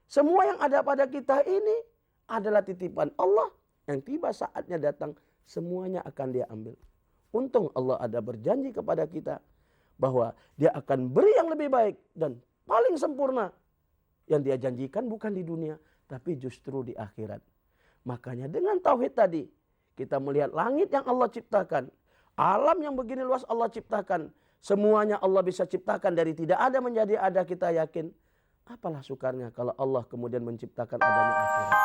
Semua yang ada pada kita ini adalah titipan Allah yang tiba saatnya datang semuanya akan dia ambil. Untung Allah ada berjanji kepada kita bahwa dia akan beri yang lebih baik dan paling sempurna. Yang dia janjikan bukan di dunia tapi justru di akhirat. Makanya dengan tauhid tadi kita melihat langit yang Allah ciptakan. Alam yang begini luas Allah ciptakan. Semuanya Allah bisa ciptakan dari tidak ada menjadi ada, kita yakin. Apalah sukarnya kalau Allah kemudian menciptakan adanya akhirat.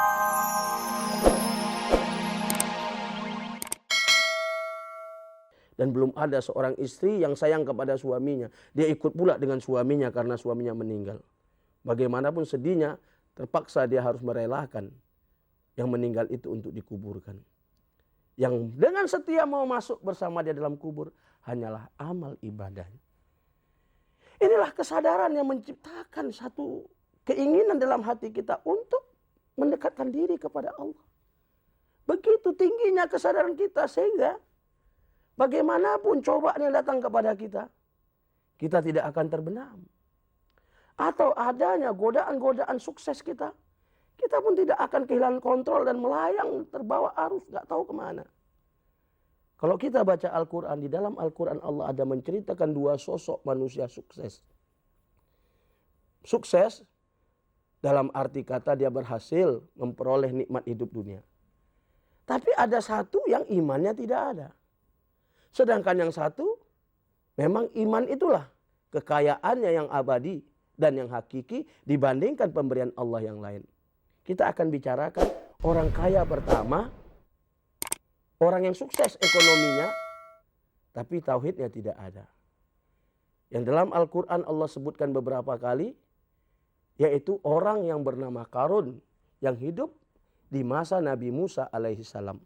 Dan belum ada seorang istri yang sayang kepada suaminya. Dia ikut pula dengan suaminya karena suaminya meninggal. Bagaimanapun sedihnya, terpaksa dia harus merelakan yang meninggal itu untuk dikuburkan. Yang dengan setia mau masuk bersama dia dalam kubur hanyalah amal ibadahnya. Inilah kesadaran yang menciptakan satu keinginan dalam hati kita untuk mendekatkan diri kepada Allah. Begitu tingginya kesadaran kita sehingga bagaimanapun cobaan yang datang kepada kita, kita tidak akan terbenam. Atau adanya godaan-godaan sukses kita pun tidak akan kehilangan kontrol dan melayang terbawa arus, gak tahu kemana. Kalau kita baca Al-Quran, di dalam Al-Quran Allah ada menceritakan dua sosok manusia sukses. Sukses dalam arti kata dia berhasil memperoleh nikmat hidup dunia. Tapi ada satu yang imannya tidak ada. Sedangkan yang satu memang iman itulah kekayaannya yang abadi dan yang hakiki dibandingkan pemberian Allah yang lain. Kita akan bicarakan orang kaya pertama, orang yang sukses ekonominya, tapi tauhidnya tidak ada. Yang dalam Al-Quran Allah sebutkan beberapa kali, yaitu orang yang bernama Qarun, yang hidup di masa Nabi Musa alaihissalam.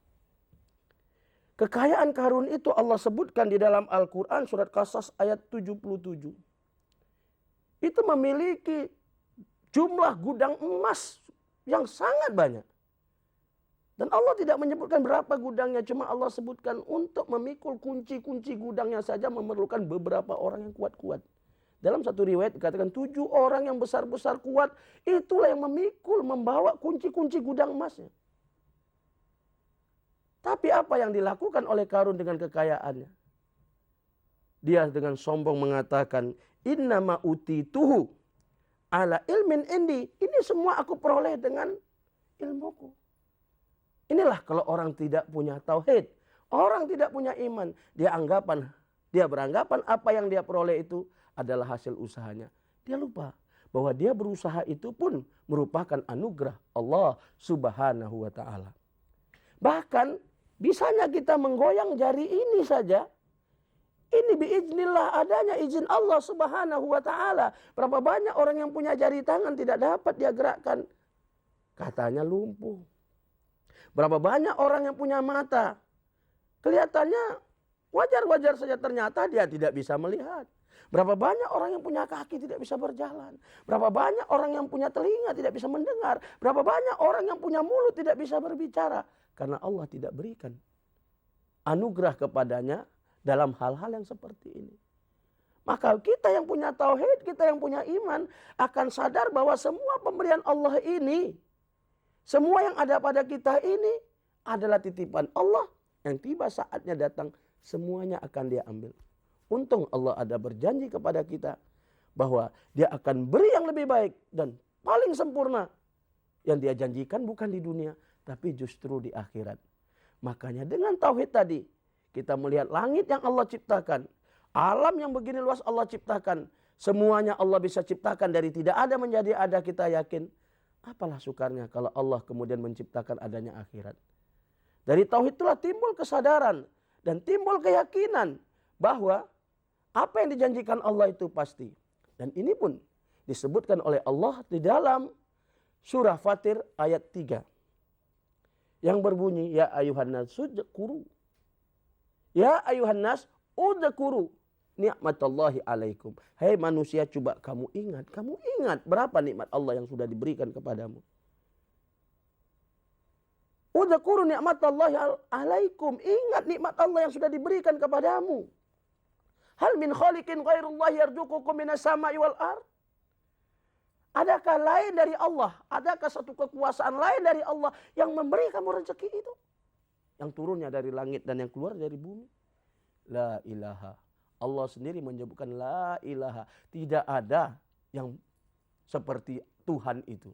Kekayaan Qarun itu Allah sebutkan di dalam Al-Quran surat Qasas ayat 77. Itu memiliki jumlah gudang emas yang sangat banyak. Dan Allah tidak menyebutkan berapa gudangnya, cuma Allah sebutkan untuk memikul kunci-kunci gudangnya saja memerlukan beberapa orang yang kuat-kuat. Dalam satu riwayat dikatakan 7 orang yang besar-besar kuat, itulah yang memikul, membawa kunci-kunci gudang emasnya. Tapi apa yang dilakukan oleh Qarun dengan kekayaannya? Dia dengan sombong mengatakan, innama utituhu ala ilmin indi. Ini semua aku peroleh dengan ilmuku. Inilah kalau orang tidak punya tauhid, orang tidak punya iman, dia beranggapan apa yang dia peroleh itu adalah hasil usahanya. Dia lupa bahwa dia berusaha itu pun merupakan anugerah Allah Subhanahu wa taala. Bahkan bisanya kita menggoyang jari ini saja, ini biiznillah, adanya izin Allah Subhanahu wa taala. Berapa banyak orang yang punya jari tangan tidak dapat dia gerakkan, katanya lumpuh. Berapa banyak orang yang punya mata, kelihatannya wajar-wajar saja, ternyata dia tidak bisa melihat. Berapa banyak orang yang punya kaki tidak bisa berjalan. Berapa banyak orang yang punya telinga tidak bisa mendengar. Berapa banyak orang yang punya mulut tidak bisa berbicara. Karena Allah tidak berikan anugerah kepadanya dalam hal-hal yang seperti ini. Maka kita yang punya tauhid, kita yang punya iman akan sadar bahwa semua pemberian Allah ini, semua yang ada pada kita ini adalah titipan Allah yang tiba saatnya datang semuanya akan dia ambil. Untung Allah ada berjanji kepada kita bahwa dia akan beri yang lebih baik dan paling sempurna. Yang dia janjikan bukan di dunia tapi justru di akhirat. Makanya dengan tauhid tadi kita melihat langit yang Allah ciptakan. Alam yang begini luas Allah ciptakan. Semuanya Allah bisa ciptakan dari tidak ada menjadi ada, kita yakin. Apalah sukarnya kalau Allah kemudian menciptakan adanya akhirat. Dari tauhid itulah timbul kesadaran dan timbul keyakinan bahwa apa yang dijanjikan Allah itu pasti. Dan ini pun disebutkan oleh Allah di dalam surah Fatir ayat 3. Yang berbunyi, ya ayuhan nas udhkuru. Ya ayuhan nas udhkuru ni'matallahi alaikum. Hai manusia, coba kamu ingat berapa nikmat Allah yang sudah diberikan kepadamu. Udhkuru ni'matallahi alaikum. Ingat nikmat Allah yang sudah diberikan kepadamu. Hal min khaliqin ghairullahi yarzuqukum minas sama'i wal ard. Adakah lain dari Allah? Adakah satu kekuasaan lain dari Allah yang memberi kamu rezeki itu? Yang turunnya dari langit dan yang keluar dari bumi. La ilaha. Allah sendiri menyebutkan la ilaha. Tidak ada yang seperti Tuhan itu.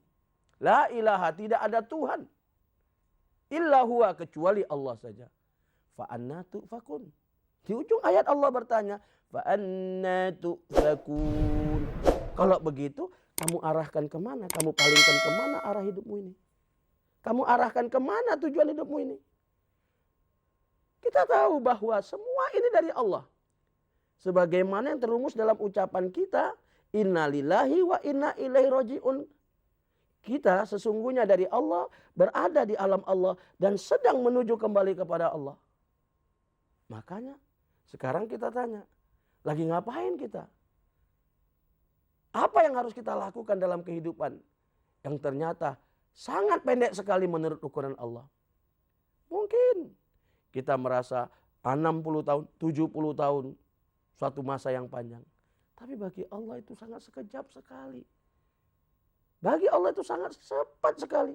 La ilaha, tidak ada Tuhan. Illa huwa, kecuali Allah saja. Fa'anna tu'fakun. Di ujung ayat Allah bertanya, fa'anna tu'fakun. Kalau begitu, kamu arahkan kemana? Kamu palingkan kemana arah hidupmu ini? Kamu arahkan kemana tujuan hidupmu ini? Kita tahu bahwa semua ini dari Allah. Sebagaimana yang terumus dalam ucapan kita, innalillahi wa inna ilaihi raji'un. Kita sesungguhnya dari Allah, berada di alam Allah, dan sedang menuju kembali kepada Allah. Makanya sekarang kita tanya, lagi ngapain kita? Apa yang harus kita lakukan dalam kehidupan yang ternyata sangat pendek sekali menurut ukuran Allah? Mungkin kita merasa 60 tahun, 70 tahun, suatu masa yang panjang. Tapi bagi Allah itu sangat sekejap sekali. Bagi Allah itu sangat cepat sekali.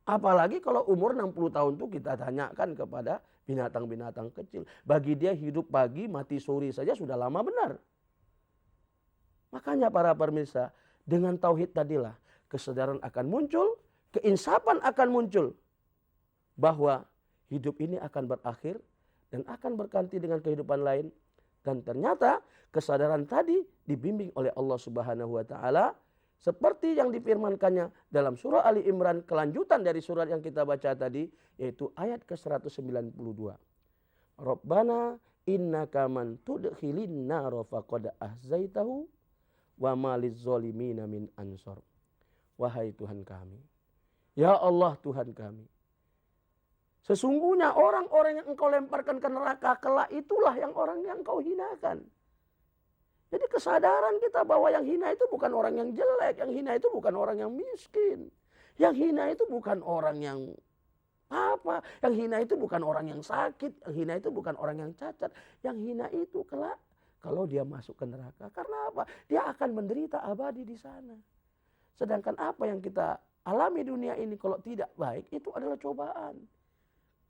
Apalagi kalau umur 60 tahun itu kita tanyakan kepada binatang-binatang kecil. Bagi dia hidup pagi, mati sore saja sudah lama benar. Makanya para pemirsa, dengan tauhid tadilah kesadaran akan muncul, keinsapan akan muncul. Bahwa hidup ini akan berakhir dan akan berganti dengan kehidupan lain. Dan ternyata kesadaran tadi dibimbing oleh Allah Subhanahu wa taala seperti yang difirmankannya dalam surah Ali Imran, kelanjutan dari surat yang kita baca tadi, yaitu ayat ke-192. Rabbana innaka man tudkhilin nar faqad ahzaitahu wa ma lizzalimina min ansor. Wahai Tuhan kami, ya Allah Tuhan kami, sesungguhnya orang-orang yang engkau lemparkan ke neraka kelak itulah yang orang yang engkau hinakan. Jadi kesadaran kita bahwa yang hina itu bukan orang yang jelek, yang hina itu bukan orang yang miskin. Yang hina itu bukan orang yang apa, yang hina itu bukan orang yang sakit, yang hina itu bukan orang yang cacat. Yang hina itu kelak kalau dia masuk ke neraka. Karena apa? Dia akan menderita abadi di sana. Sedangkan apa yang kita alami dunia ini kalau tidak baik itu adalah cobaan.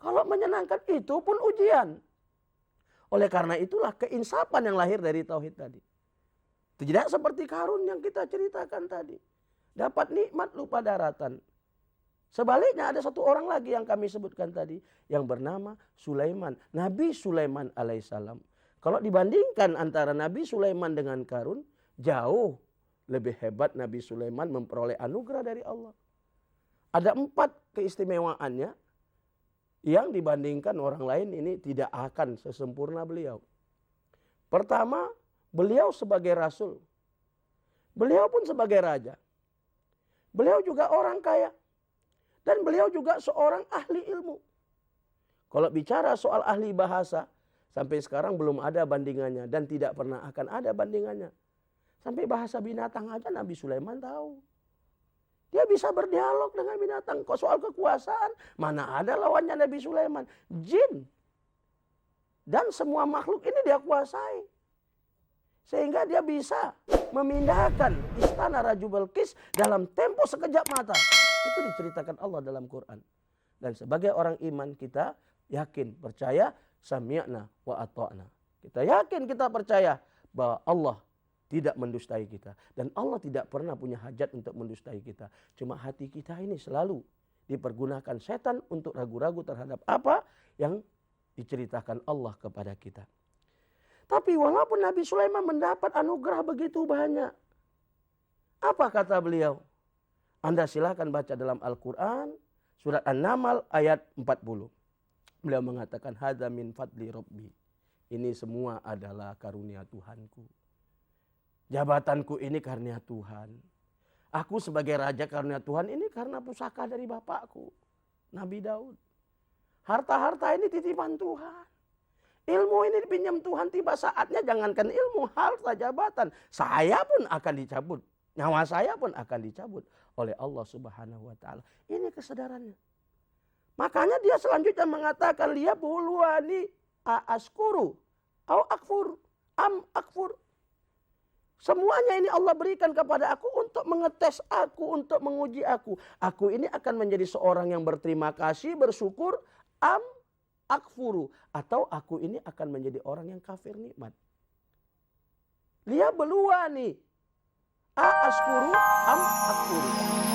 Kalau menyenangkan itu pun ujian. Oleh karena itulah keinsapan yang lahir dari tauhid tadi. Tidak seperti Qarun yang kita ceritakan tadi. Dapat nikmat lupa daratan. Sebaliknya ada satu orang lagi yang kami sebutkan tadi. Yang bernama Sulaiman. Nabi Sulaiman alaihissalam. Kalau dibandingkan antara Nabi Sulaiman dengan Qarun, jauh lebih hebat Nabi Sulaiman memperoleh anugerah dari Allah. Ada 4 keistimewaannya yang dibandingkan orang lain ini tidak akan sesempurna beliau. Pertama, beliau sebagai rasul. Beliau pun sebagai raja. Beliau juga orang kaya. Dan beliau juga seorang ahli ilmu. Kalau bicara soal ahli bahasa, sampai sekarang belum ada bandingannya. Dan tidak pernah akan ada bandingannya. Sampai bahasa binatang aja Nabi Sulaiman tahu. Dia bisa berdialog dengan binatang. Kok soal kekuasaan, mana ada lawannya Nabi Sulaiman? Jin. Dan semua makhluk ini dia kuasai. Sehingga dia bisa memindahkan istana Raju Balqis dalam tempo sekejap mata. Itu diceritakan Allah dalam Quran. Dan sebagai orang iman kita yakin, percaya, sami'na wa ata'na. Kita yakin, kita percaya bahwa Allah tidak mendustai kita. Dan Allah tidak pernah punya hajat untuk mendustai kita. Cuma hati kita ini selalu dipergunakan setan untuk ragu-ragu terhadap apa yang diceritakan Allah kepada kita. Tapi walaupun Nabi Sulaiman mendapat anugerah begitu banyak. Apa kata beliau? Anda silakan baca dalam Al-Quran. Surat An-Naml ayat 40. Beliau mengatakan, hadza min fadli rabbi. Ini semua adalah karunia Tuhanku. Jabatanku ini karunia Tuhan. Aku sebagai raja karunia Tuhan ini karena pusaka dari bapakku, Nabi Daud. Harta-harta ini titipan Tuhan. Ilmu ini dipinjam Tuhan, tiba saatnya jangankan ilmu, harta, jabatan. Saya pun akan dicabut. Nyawa saya pun akan dicabut oleh Allah Subhanahu wa ta'ala. Ini kesadarannya. Makanya dia selanjutnya mengatakan, liya buluani aaskuru au akfur am akfur. Semuanya ini Allah berikan kepada aku untuk mengetes aku, untuk menguji aku. Aku ini akan menjadi seorang yang berterima kasih, bersyukur, am akfuru. Atau aku ini akan menjadi orang yang kafir nikmat. Lihat berdua nih. A askuru am akfuru.